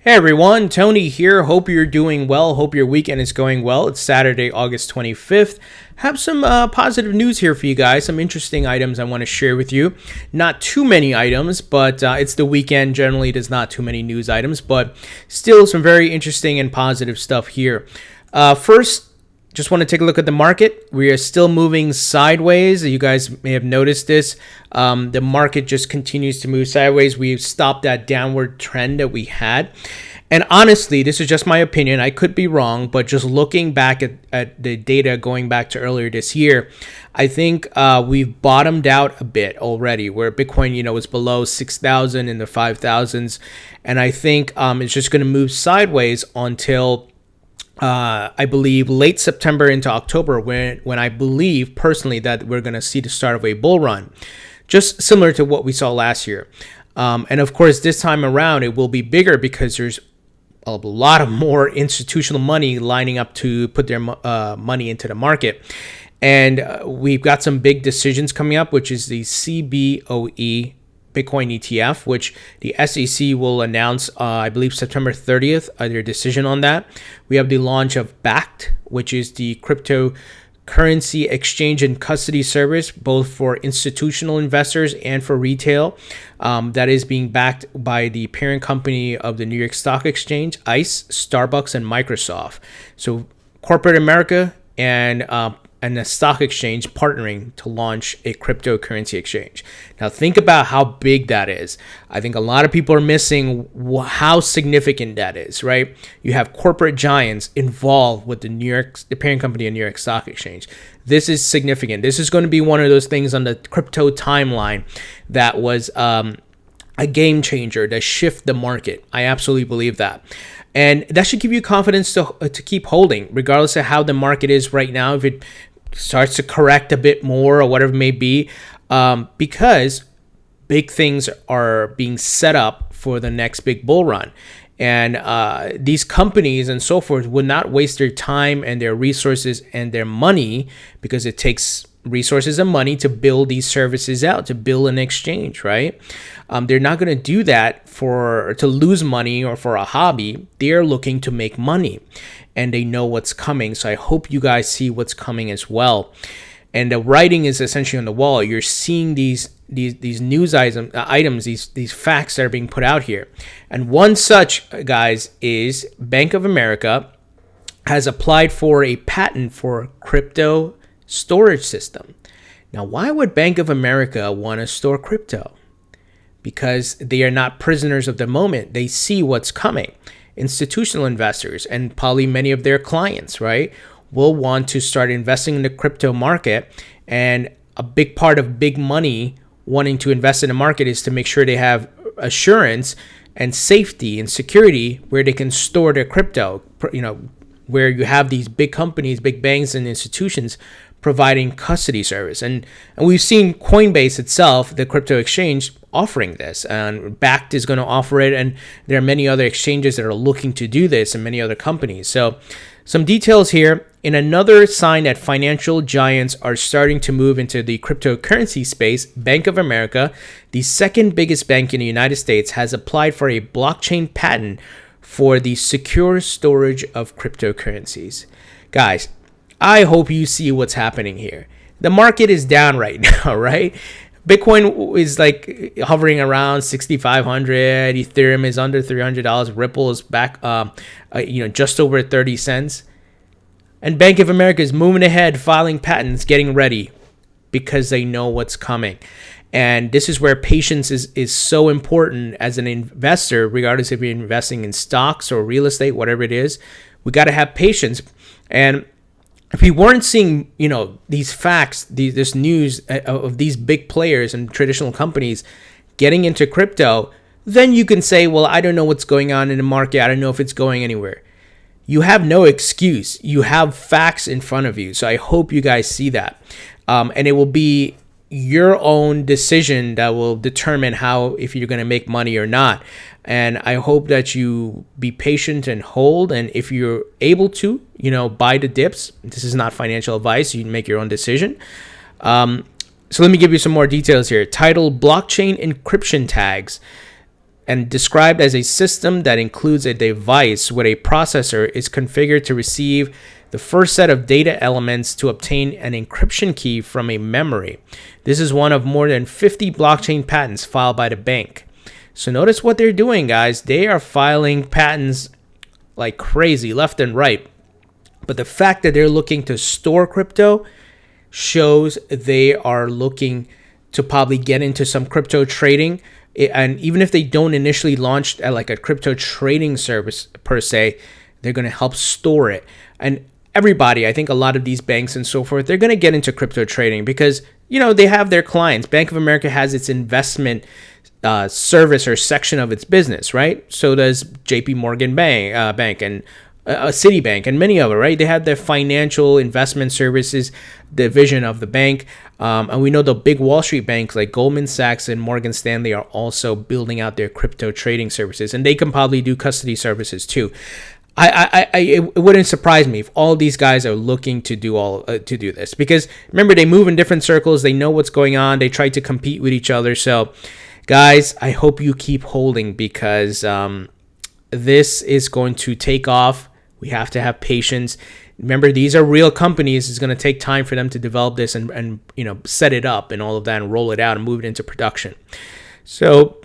Hey everyone, Tony here. Hope you're doing well. Hope your weekend is going well. It's Saturday, August 25th. Have some positive news here for you guys. Some interesting items I want to share with you. Not too many items, but it's the weekend. Generally, there's not too many news items, but still some very interesting and positive stuff here. First, just want to take a look at the market. We are still moving sideways. You guys may have noticed this. The market just continues to move sideways. We've stopped that downward trend that we had. And honestly, this is just my opinion. I could be wrong, but just looking back at the data going back to earlier this year, I think we've bottomed out a bit already, where Bitcoin, was below 6,000 in the 5,000s. And I think it's just going to move sideways until I believe late September into October, when I believe personally that we're going to see the start of a bull run, just similar to what we saw last year. And of course, this time around, it will be bigger because there's a lot of more institutional money lining up to put their money into the market. And we've got some big decisions coming up, which is the CBOE Bitcoin ETF, which the SEC will announce, I believe, September 30th, their decision on that. We have the launch of Bakkt, which is the cryptocurrency exchange and custody service, both for institutional investors and for retail. That is being backed by the parent company of the New York Stock Exchange, ICE, Starbucks, and Microsoft. So corporate America and the stock exchange partnering to launch a cryptocurrency exchange. Now think about how big that is. I think a lot of people are missing how significant that is, right? You have corporate giants involved with the parent company of New York Stock Exchange. This is significant. This is going to be one of those things on the crypto timeline that was a game changer to shift the market. I absolutely believe that. And that should give you confidence to keep holding, regardless of how the market is right now. If it starts to correct a bit more or whatever it may be, because big things are being set up for the next big bull run. And these companies and so forth would not waste their time and their resources and their money, because it takes resources and money to build these services out, to build an exchange, right? They're not going to do that to lose money or for a hobby. They're looking to make money, and they know what's coming. So I hope you guys see what's coming as well. And the writing is essentially on the wall. You're seeing these news items, these facts that are being put out here. And one such, guys, is Bank of America has applied for a patent for crypto storage system. Now, why would Bank of America want to store crypto? Because they are not prisoners of the moment. They see what's coming. Institutional investors and probably many of their clients, right, will want to start investing in the crypto market. And a big part of big money wanting to invest in the market is to make sure they have assurance and safety and security where they can store their crypto, where you have these big companies, big banks and institutions providing custody service. And we've seen Coinbase itself, the crypto exchange, offering this, and Bakkt is going to offer it. And there are many other exchanges that are looking to do this, and many other companies. So some details here. In another sign that financial giants are starting to move into the cryptocurrency space, Bank of America, the second biggest bank in the United States, has applied for a blockchain patent for the secure storage of cryptocurrencies. Guys, I hope you see what's happening here. The market is down right now, right? Bitcoin is like hovering around 6,500. Ethereum is under $300. Ripple is back, just over 30 cents. And Bank of America is moving ahead, filing patents, getting ready, because they know what's coming. And this is where patience is so important as an investor, regardless if you're investing in stocks or real estate, whatever it is. We got to have patience. And if we weren't seeing, these facts, this news of these big players and traditional companies getting into crypto, then you can say, well, I don't know what's going on in the market. I don't know if it's going anywhere. You have no excuse. You have facts in front of you. So I hope you guys see that. And it will be your own decision that will determine if you're going to make money or not. And I hope that you be patient and hold. And if you're able to, buy the dips. This is not financial advice. You can make your own decision. So let me give you some more details here. Title: Blockchain Encryption Tags. and described as a system that includes a device with a processor is configured to receive the first set of data elements to obtain an encryption key from a memory. This is one of more than 50 blockchain patents filed by the bank. So notice what they're doing, guys. They are filing patents like crazy, left and right. But the fact that they're looking to store crypto shows they are looking to probably get into some crypto trading. And even if they don't initially launch like a crypto trading service per se, they're going to help store it. And everybody, I think a lot of these banks and so forth, they're going to get into crypto trading because, they have their clients. Bank of America has its investment service or section of its business, right? So does JP Morgan Bank and Citibank and many of them, right? They have their financial investment services division of the bank. And we know the big Wall Street banks like Goldman Sachs and Morgan Stanley are also building out their crypto trading services, and they can probably do custody services too. It wouldn't surprise me if all these guys are looking to do this, because remember, they move in different circles. They know what's going on. They try to compete with each other. So guys, I hope you keep holding, because this is going to take off. We have to have patience. Remember, these are real companies. It's going to take time for them to develop this and set it up and all of that and roll it out and move it into production. So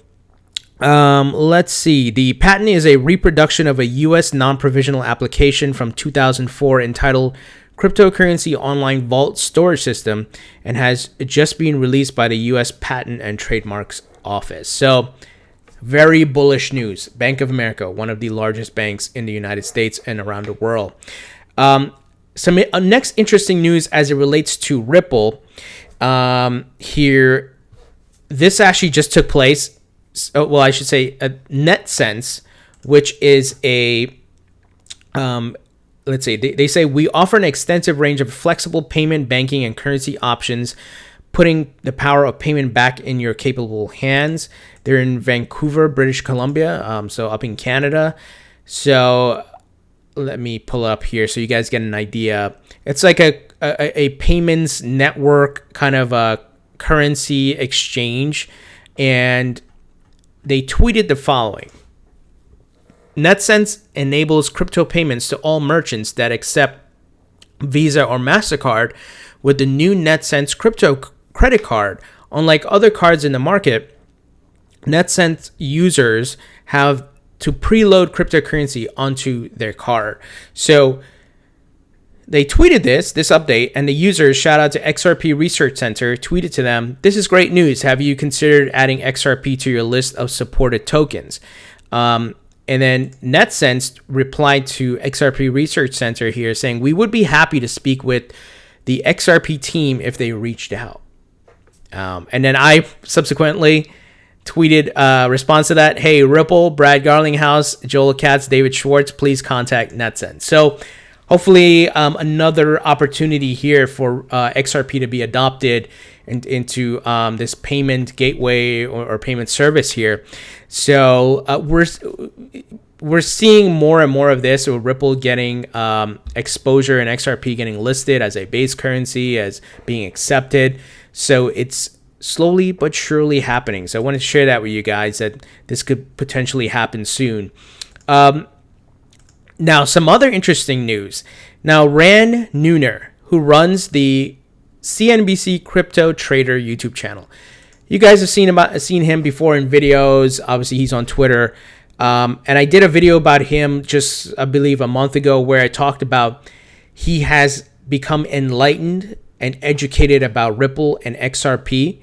let's see. The patent is a reproduction of a U.S. non-provisional application from 2004 entitled Cryptocurrency Online Vault Storage System, and has just been released by the U.S. Patent and Trademarks Office. So very bullish news. Bank of America, one of the largest banks in the United States and around the world. Some next interesting news as it relates to Ripple here. This actually just took place. Well, I should say NetCents, which is a, let's say, they say we offer an extensive range of flexible payment, banking, and currency options, putting the power of payment back in your capable hands. They're in Vancouver, British Columbia, so up in Canada. So let me pull up here so you guys get an idea. It's like a payments network, kind of a currency exchange, and they tweeted the following: NetCents enables crypto payments to all merchants that accept Visa or MasterCard with the new NetCents crypto credit card. Unlike other cards in the market, NetCents users have to preload cryptocurrency onto their card. So they tweeted this update, and the users, shout out to XRP Research Center, tweeted to them, "This is great news. Have you considered adding XRP to your list of supported tokens?" And then NetCents replied to XRP Research Center here saying, "We would be happy to speak with the XRP team if they reached out." And then I subsequently tweeted a response to that: "Hey, Ripple, Brad Garlinghouse, Joel Katz, David Schwartz, please contact NetCents." So hopefully another opportunity here for XRP to be adopted into this payment gateway or payment service here. So we're seeing more and more of this, with Ripple getting exposure and XRP getting listed as a base currency, as being accepted. So it's slowly but surely happening. So I want to share that with you guys, that this could potentially happen soon. Now, some other interesting news. Now, NeuNer, who runs the CNBC Crypto Trader YouTube channel. You guys have seen him before in videos. Obviously, he's on Twitter. And I did a video about him just, I believe, a month ago, where I talked about he has become enlightened and educated about Ripple and XRP.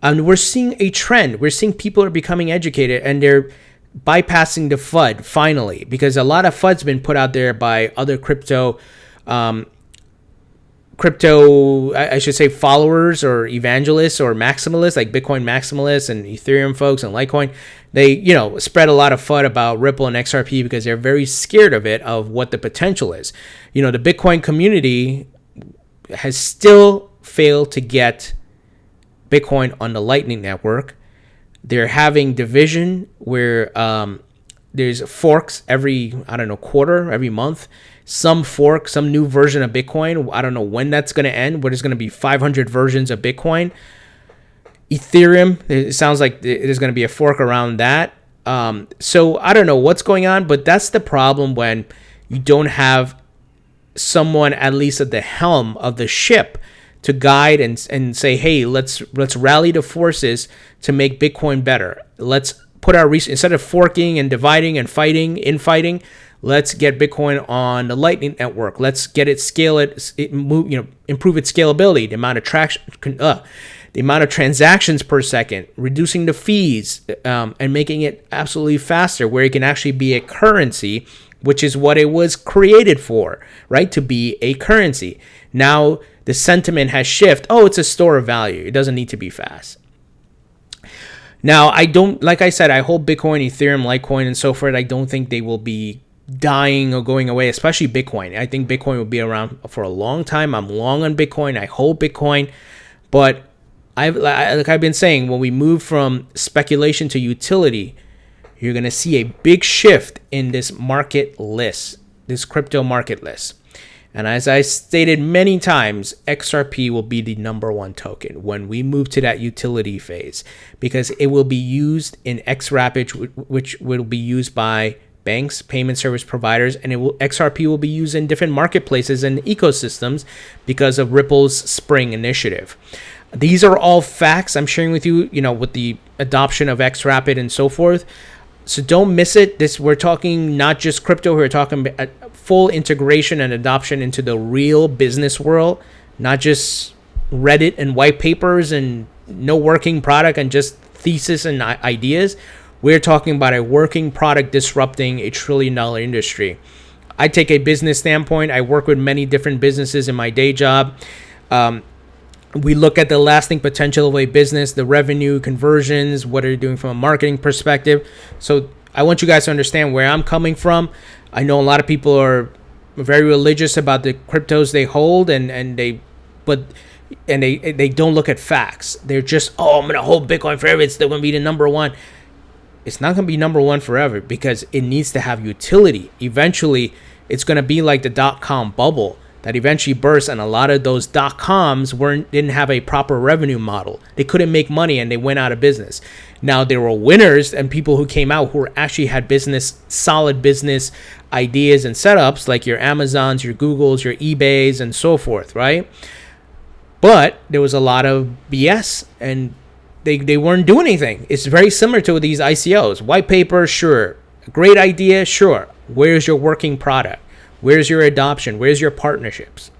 And we're seeing a trend. We're seeing people are becoming educated, and they're bypassing the FUD finally, because a lot of FUD's been put out there by other crypto, I should say, followers or evangelists or maximalists, like Bitcoin maximalists and Ethereum folks and Litecoin. They, spread a lot of FUD about Ripple and XRP because they're very scared of what the potential is. The Bitcoin community has still failed to get Bitcoin on the Lightning Network. They're having division where there's forks every, quarter, every month. Some fork, some new version of Bitcoin. I don't know when that's going to end, but there's going to be 500 versions of Bitcoin. Ethereum, it sounds like there's going to be a fork around that. So I don't know what's going on, but that's the problem when you don't have someone at least at the helm of the ship to guide and say, hey, let's rally the forces to make Bitcoin better. Let's put our research, instead of forking and dividing and infighting, let's get Bitcoin on the Lightning Network. Let's get it, improve its scalability, the amount of transactions per second, reducing the fees, and making it absolutely faster, where it can actually be a currency, which is what it was created for, right? To be a currency. Now the sentiment has shifted. Oh, it's a store of value. It doesn't need to be fast. Now, like I said, I hold Bitcoin, Ethereum, Litecoin, and so forth. I don't think they will be dying or going away, especially Bitcoin. I think Bitcoin will be around for a long time. I'm long on Bitcoin. I hold Bitcoin. But like I've been saying, when we move from speculation to utility, you're going to see a big shift in this market list, this crypto market list. And as I stated many times, XRP will be the #1 token when we move to that utility phase, because it will be used in XRapid, which will be used by banks, payment service providers, and XRP will be used in different marketplaces and ecosystems because of Ripple's Spring initiative. These are all facts I'm sharing with you, with the adoption of XRapid and so forth. So don't miss it. We're talking not just crypto, we're talking full integration and adoption into the real business world, not just Reddit and white papers and no working product and just thesis and ideas. We're talking about a working product disrupting a $1 trillion industry. I take a business standpoint. I work with many different businesses in my day job. We look at the lasting potential of a business, the revenue, conversions, what are you doing from a marketing perspective. So I want you guys to understand where I'm coming from. I know a lot of people are very religious about the cryptos they hold, and they don't look at facts. They're just, I'm going to hold Bitcoin forever. It's still going to be the #1. It's not going to be #1 forever because it needs to have utility. Eventually, it's going to be like the .com bubble that eventually burst, and a lot of those .coms didn't have a proper revenue model. They couldn't make money and they went out of business. Now there were winners and people who came out who actually had solid business ideas and setups, like your Amazons, your Googles, your eBays, and so forth, right? But there was a lot of BS and they weren't doing anything. It's very similar to these ICOs. White paper, sure. Great idea, sure. Where's your working product? Where's your adoption? Where's your partnerships?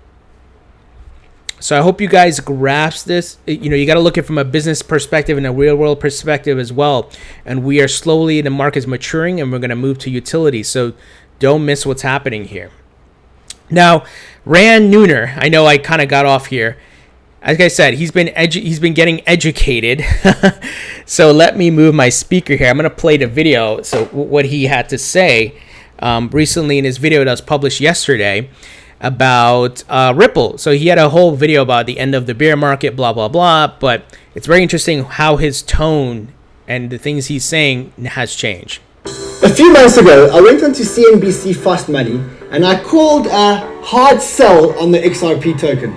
So I hope you guys grasp this. You got to look at it from a business perspective and a real world perspective as well. And we are slowly, the market's maturing and we're going to move to utility. So don't miss what's happening here. Now, NeuNer, I know I kind of got off here. Like I said, he's been getting educated. So let me move my speaker here. I'm going to play the video. So what he had to say recently in his video that was published yesterday about Ripple. So he had a whole video about the end of the bear market, blah, blah, blah. But it's very interesting how his tone and the things he's saying has changed. A few months ago, I went onto CNBC Fast Money and I called a hard sell on the XRP token.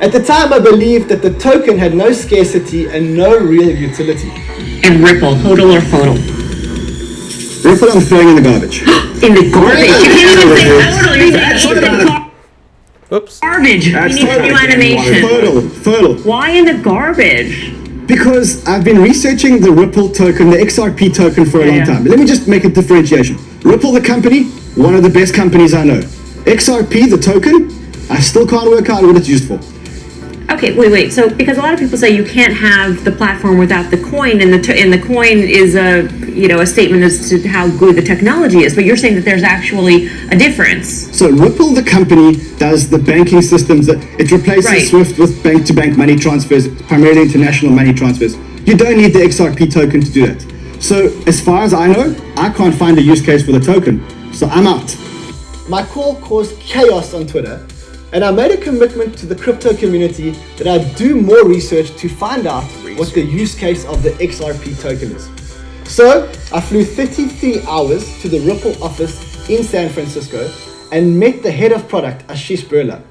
At the time, I believed that the token had no scarcity and no real utility. And Ripple, hodl or hodl? Ripple, I'm throwing in the garbage. In the garbage? You can't even say hodl, you're saying Oops. garbage. That's We need new animation. Hodl. Why in the garbage? Because I've been researching the Ripple token, the XRP token, for a long time. Let me just make a differentiation. Ripple, the company, one of the best companies I know. XRP, the token, I still can't work out what it's used for. Okay, wait. So, because a lot of people say you can't have the platform without the coin, and the coin is a statement as to how good the technology is. But you're saying that there's actually a difference. So Ripple, the company, does the banking systems. It replaces SWIFT with bank-to-bank money transfers, primarily international money transfers. You don't need the XRP token to do that. So as far as I know, I can't find a use case for the token. So I'm out. My call caused chaos on Twitter. And I made a commitment to the crypto community that I'd do more research to find out what the use case of the XRP token is. So I flew 33 hours to the Ripple office in San Francisco and met the head of product, Asheesh Birla.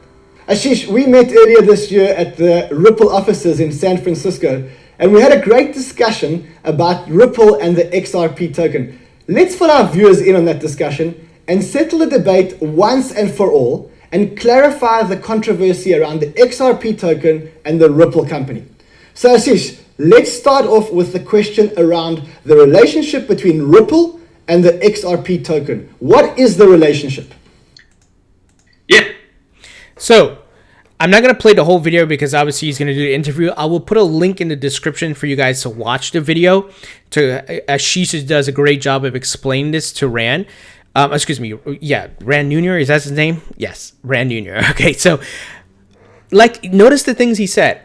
Asheesh, we met earlier this year at the Ripple offices in San Francisco, and we had a great discussion about Ripple and the XRP token. Let's fill our viewers in on that discussion and settle the debate once and for all and clarify the controversy around the XRP token and the Ripple company. So Asheesh, let's start off with the question around the relationship between Ripple and the XRP token. What is the relationship? Yeah. So I'm not going to play the whole video because obviously he's going to do the interview. I will put a link in the description for you guys to watch the video. Asheesh does a great job of explaining this to Rand. Excuse me. Yeah. Rand NeuNer. Is that his name? Yes. Rand NeuNer. Okay. So notice the things he said.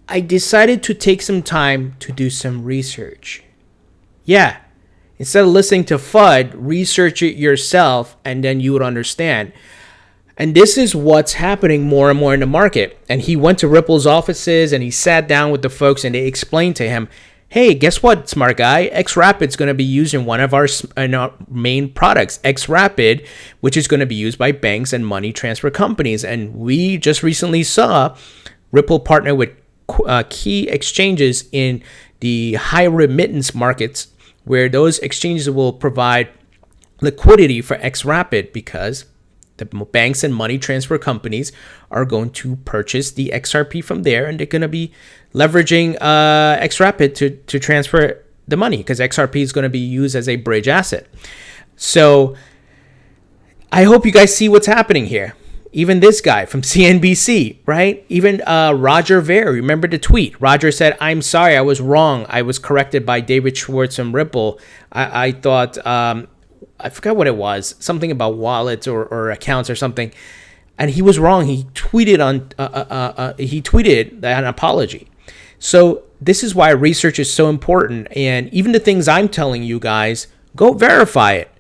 I decided to take some time to do some research. Yeah. Instead of listening to FUD, research it yourself and then you would understand. And this is what's happening more and more in the market. And he went to Ripple's offices and he sat down with the folks and they explained to him, hey, guess what, smart guy? XRapid's going to be used in one of our main products, XRapid, which is going to be used by banks and money transfer companies. And we just recently saw Ripple partner with key exchanges in the high remittance markets where those exchanges will provide liquidity for XRapid because the banks and money transfer companies are going to purchase the XRP from there, and they're going to be leveraging XRapid to transfer the money because XRP is going to be used as a bridge asset. So I hope you guys see what's happening here. Even this guy from CNBC, right? Even Roger Ver, remember the tweet? Roger said, I'm sorry, I was wrong. I was corrected by David Schwartz from Ripple. I thought... I forgot what it was, something about wallets or accounts or something, and he was wrong. He tweeted an apology. So this is why research is so important, and even the things I'm telling you guys, go verify it.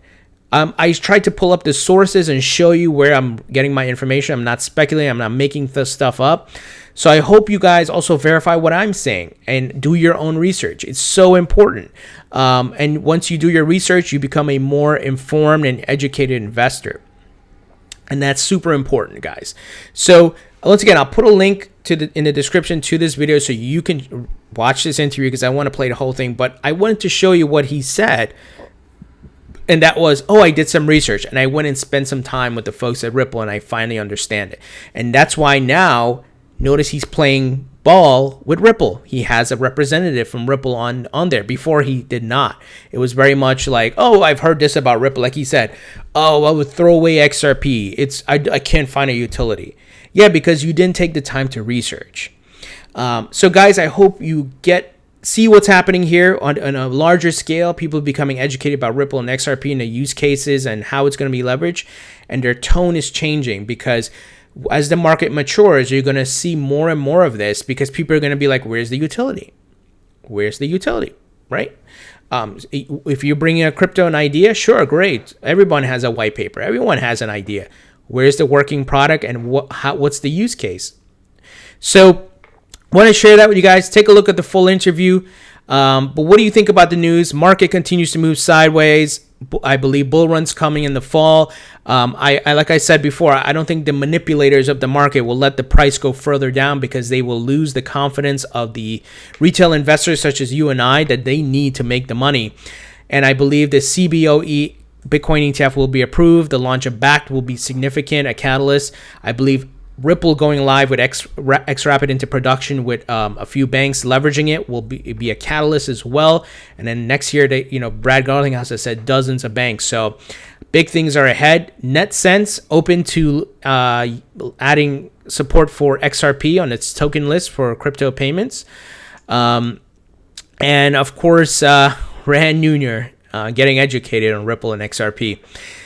I tried to pull up the sources and show you where I'm getting my information. I'm not speculating. I'm not making this stuff up. So I hope you guys also verify what I'm saying and do your own research. It's so important. And once you do your research, you become a more informed and educated investor. And that's super important, guys. So once again, I'll put a link in the description to this video so you can watch this interview because I want to play the whole thing. But I wanted to show you what he said. And that was, I did some research and I went and spent some time with the folks at Ripple and I finally understand it. And that's why now, notice he's playing ball with Ripple. He has a representative from Ripple on there. Before he did not. It was very much like, I've heard this about Ripple. Like he said, I would throw away XRP. I can't find a utility. Yeah, because you didn't take the time to research. So guys, I hope you see what's happening here on a larger scale. People becoming educated about Ripple and XRP and the use cases and how it's going to be leveraged. And their tone is changing because as the market matures, you're going to see more and more of this because people are going to be like, where's the utility? Where's the utility, right? If you're bringing a crypto an idea, sure, great. Everyone has a white paper. Everyone has an idea. Where's the working product and what's the use case? So want to share that with you guys. Take a look at the full interview. But what do you think about the news? Market continues to move sideways. I believe bull run's coming in the fall. Like I said before, I don't think the manipulators of the market will let the price go further down because they will lose the confidence of the retail investors such as you and I that they need to make the money. And I believe the CBOE Bitcoin ETF will be approved. The launch of BACT will be significant, a catalyst. I believe Ripple going live with XRapid into production with a few banks leveraging it will be a catalyst as well. And then next year, Brad Garlinghouse has said dozens of banks. So big things are ahead. NetCents open to adding support for XRP on its token list for crypto payments. And of course, Rand NeuNer getting educated on Ripple and XRP.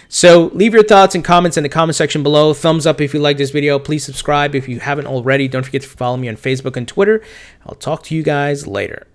So leave your thoughts and comments in the comment section below. Thumbs up if you like this video. Please subscribe if you haven't already. Don't forget to follow me on Facebook and Twitter. I'll talk to you guys later.